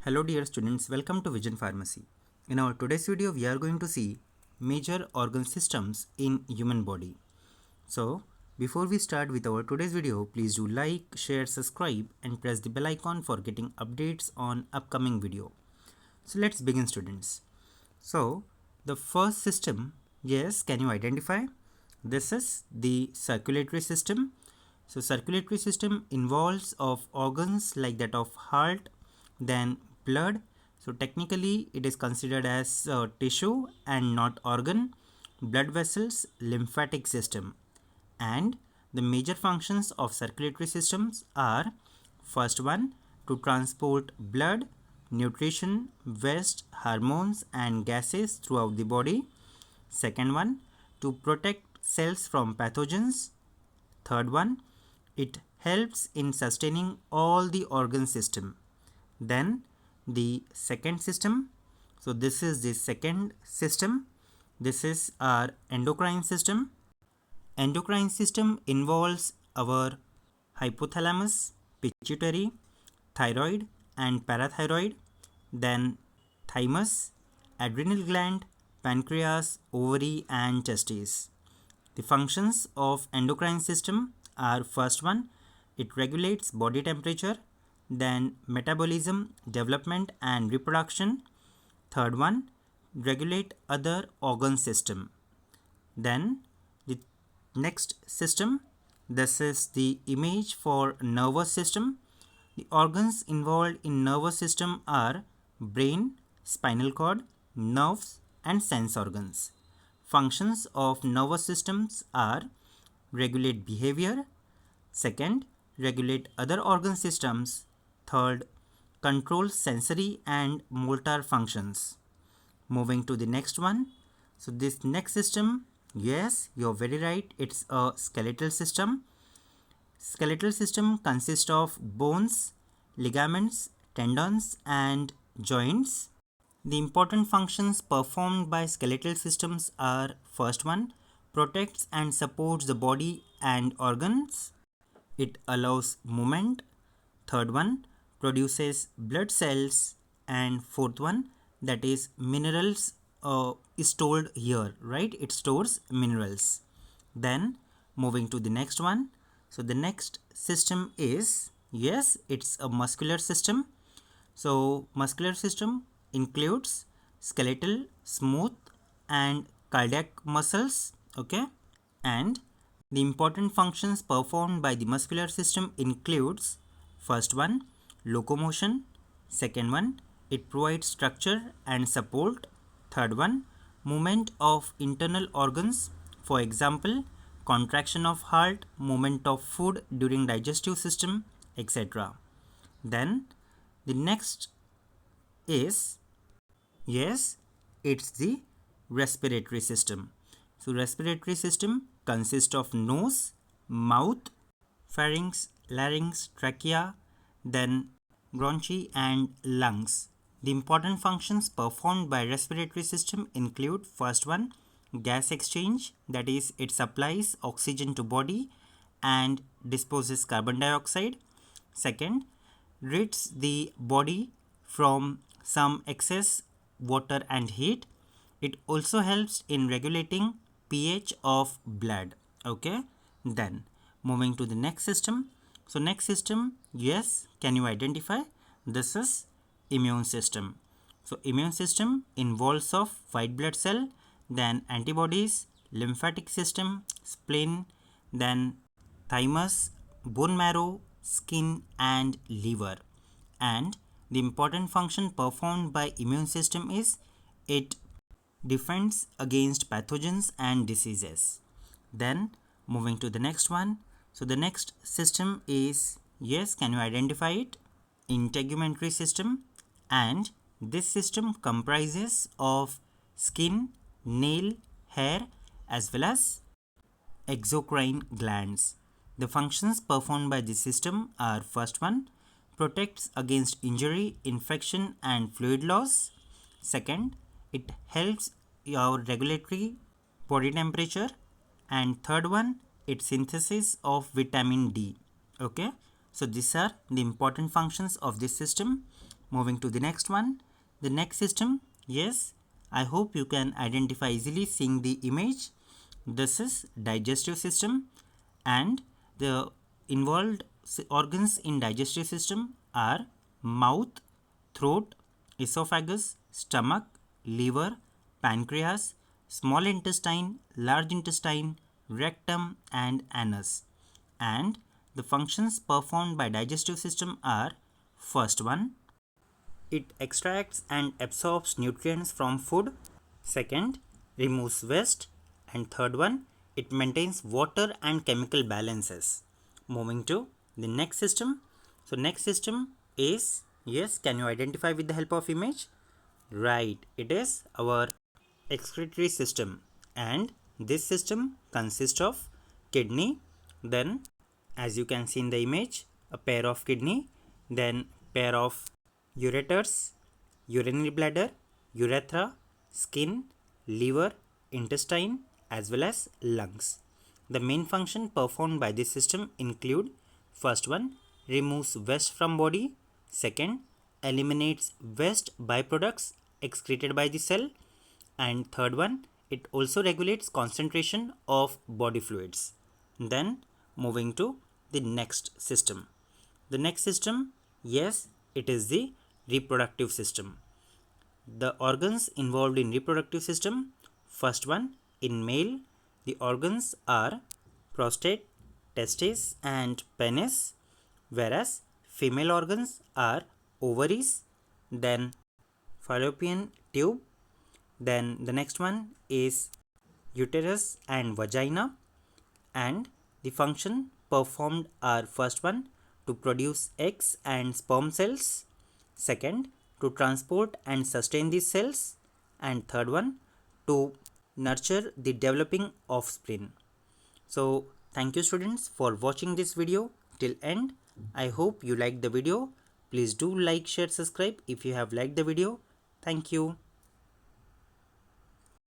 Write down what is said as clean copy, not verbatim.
Hello dear students, welcome to Vision Pharmacy. In our today's video, we are going to see major organ systems in human body. So, before we start with our today's video, please do like, share, subscribe and press the bell icon for getting updates on upcoming video. So, let's begin students. So, the first system, yes, can you identify? This is the circulatory system. So, circulatory system involves of organs like that of heart, then blood. So technically it is considered as tissue and not organ, blood vessels, lymphatic system. And the major functions of circulatory systems are: first one, to transport blood, nutrition, waste, hormones and gases throughout the body. Second one, to protect cells from pathogens. Third one, it helps in sustaining all the organ system. Then the second system, so this is the second system. This is our endocrine system. Endocrine system involves our hypothalamus, pituitary, thyroid and parathyroid, then thymus, adrenal gland, pancreas, ovary and testes. The functions of endocrine system are: first one, it regulates body temperature, then metabolism, development and reproduction. Third one, regulate other organ system. Then the next system, this is the image for nervous system. The organs involved in nervous system are brain, spinal cord, nerves and sense organs. Functions of nervous systems are: regulate behavior, second, regulate other organ systems, third, control sensory and motor functions. Moving to the next one. So this next system, yes, you're very right, it's a skeletal system. Skeletal system consists of bones, ligaments, tendons and joints. The important functions performed by skeletal systems are: first one, protects and supports the body and organs. It allows movement. Third one, produces blood cells. And fourth one, that is minerals is stored here, right? It stores minerals. Then moving to the next one. So the next system is, yes, it's a muscular system. So muscular system includes skeletal, smooth and cardiac muscles, okay? And the important functions performed by the muscular system includes: first one, locomotion, second one, it provides structure and support, third one, movement of internal organs, for example, contraction of heart, movement of food during digestive system, etc. Then the next is, yes, it's the respiratory system. So respiratory system consists of nose, mouth, pharynx, larynx, trachea, then bronchi and lungs. The important functions performed by respiratory system include: first one, gas exchange, that is it supplies oxygen to body and disposes carbon dioxide. Second, rids the body from some excess water and heat. It also helps in regulating pH of blood. Okay, then moving to the next system. So next system, yes, can you identify? This is immune system. So immune system involves of white blood cell, then antibodies, lymphatic system, spleen, then thymus, bone marrow, skin and liver. And the important function performed by immune system is it defends against pathogens and diseases. Then moving to the next one. So the next system is, yes, can you identify it? Integumentary system. And this system comprises of skin, nail, hair as well as exocrine glands. The functions performed by this system are: first one, protects against injury, infection and fluid loss. Second, it helps our regulatory body temperature. And third one, its synthesis of vitamin D. Okay, so these are the important functions of this system. moving to the next one. The next system, yes, I hope you can identify easily seeing the image. This is digestive system, and the involved organs in digestive system are mouth, throat, esophagus, stomach, liver, pancreas, small intestine, large intestine, rectum and anus. And the functions performed by digestive system are: first one, it extracts and absorbs nutrients from food. Second, removes waste. And third one, it maintains water and chemical balances. Moving to the next system. So next system is, yes, can you identify with the help of image? Right, it is our excretory system, and this system consists of kidney, then as you can see in the image, a pair of kidney, then pair of ureters, urinary bladder, urethra, skin, liver, intestine as well as lungs. The main function performed by this system include: first one, removes waste from body. Second, eliminates waste byproducts excreted by the cell. And third one, it also regulates concentration of body fluids. Then moving to the next system. The next system, yes, it is the reproductive system. The organs involved in reproductive system: first one, in male, the organs are prostate, testes and penis, whereas female organs are ovaries, then fallopian tube, then the next one is uterus and vagina, and the function performed are: first one, to produce eggs and sperm cells, second, to transport and sustain these cells, and third one, to nurture the developing offspring. So thank you students for watching this video till end. I hope you liked the video. Please do like, share, subscribe if you have liked the video. Thank you.